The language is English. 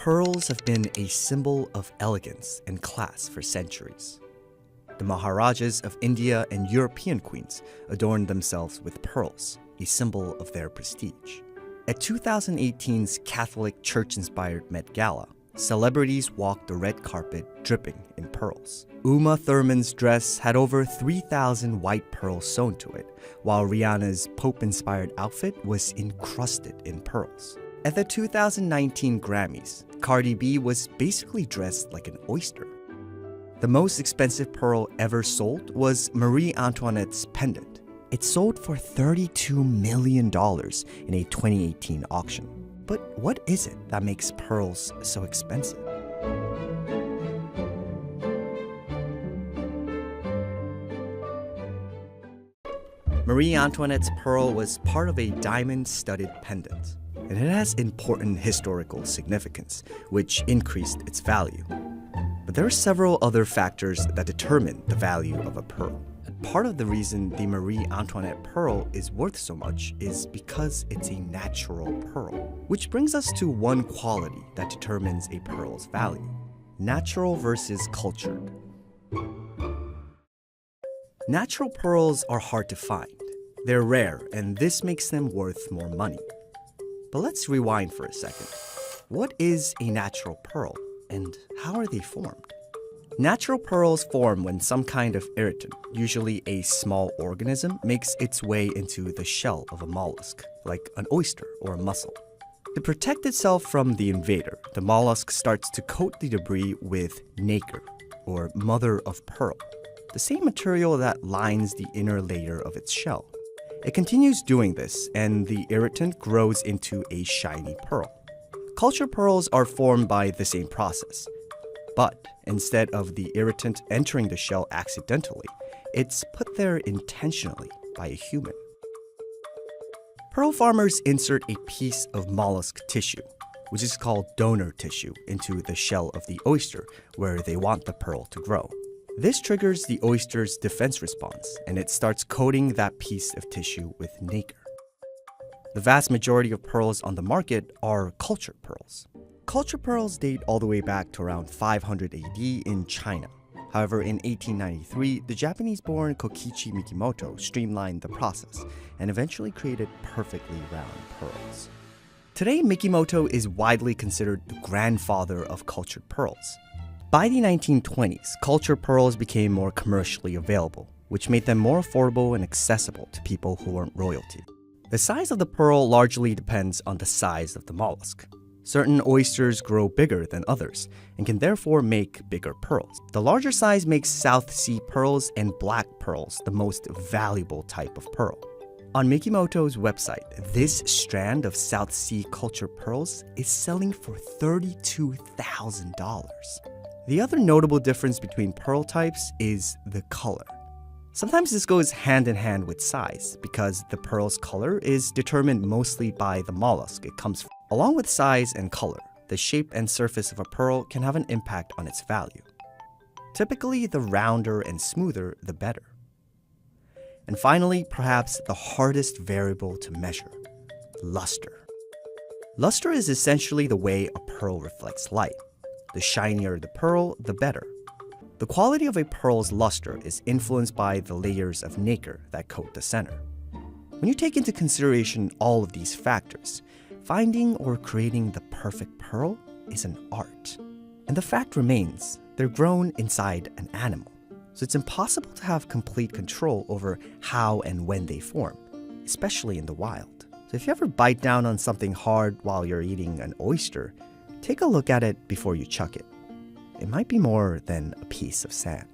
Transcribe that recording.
Pearls have been a symbol of elegance and class for centuries. The Maharajas of India and European queens adorned themselves with pearls, a symbol of their prestige. At 2018's Catholic Church-inspired Met Gala, celebrities walked the red carpet dripping in pearls. Uma Thurman's dress had over 3,000 white pearls sewn to it, while Rihanna's Pope-inspired outfit was encrusted in pearls. At the 2019 Grammys, Cardi B was basically dressed like an oyster. The most expensive pearl ever sold was Marie Antoinette's pendant. It sold for $32 million in a 2018 auction. But what is it that makes pearls so expensive? Marie Antoinette's pearl was part of a diamond-studded pendant, and it has important historical significance, which increased its value. But there are several other factors that determine the value of a pearl. And part of the reason the Marie Antoinette pearl is worth so much is because it's a natural pearl. Which brings us to one quality that determines a pearl's value: natural versus cultured. Natural pearls are hard to find. They're rare, and this makes them worth more money. But let's rewind for a second. What is a natural pearl, and how are they formed? Natural pearls form when some kind of irritant, usually a small organism, makes its way into the shell of a mollusk, like an oyster or a mussel. To protect itself from the invader, the mollusk starts to coat the debris with nacre, or mother of pearl, the same material that lines the inner layer of its shell. It continues doing this, and the irritant grows into a shiny pearl. Cultured pearls are formed by the same process, but instead of the irritant entering the shell accidentally, it's put there intentionally by a human. Pearl farmers insert a piece of mollusk tissue, which is called donor tissue, into the shell of the oyster where they want the pearl to grow. This triggers the oyster's defense response, and it starts coating that piece of tissue with nacre. The vast majority of pearls on the market are cultured pearls. Cultured pearls date all the way back to around 500 AD in China. However, in 1893, the Japanese-born Kokichi Mikimoto streamlined the process and eventually created perfectly round pearls. Today, Mikimoto is widely considered the grandfather of cultured pearls. By the 1920s, cultured pearls became more commercially available, which made them more affordable and accessible to people who weren't royalty. The size of the pearl largely depends on the size of the mollusk. Certain oysters grow bigger than others and can therefore make bigger pearls. The larger size makes South Sea pearls and black pearls the most valuable type of pearl. On Mikimoto's website, this strand of South Sea cultured pearls is selling for $32,000. The other notable difference between pearl types is the color. Sometimes this goes hand in hand with size, because the pearl's color is determined mostly by the mollusk it comes from. Along with size and color, the shape and surface of a pearl can have an impact on its value. Typically, the rounder and smoother, the better. And finally, perhaps the hardest variable to measure: luster. Luster is essentially the way a pearl reflects light. The shinier the pearl, the better. The quality of a pearl's luster is influenced by the layers of nacre that coat the center. When you take into consideration all of these factors, finding or creating the perfect pearl is an art. And the fact remains, they're grown inside an animal, so it's impossible to have complete control over how and when they form, especially in the wild. So if you ever bite down on something hard while you're eating an oyster, take a look at it before you chuck it. It might be more than a piece of sand.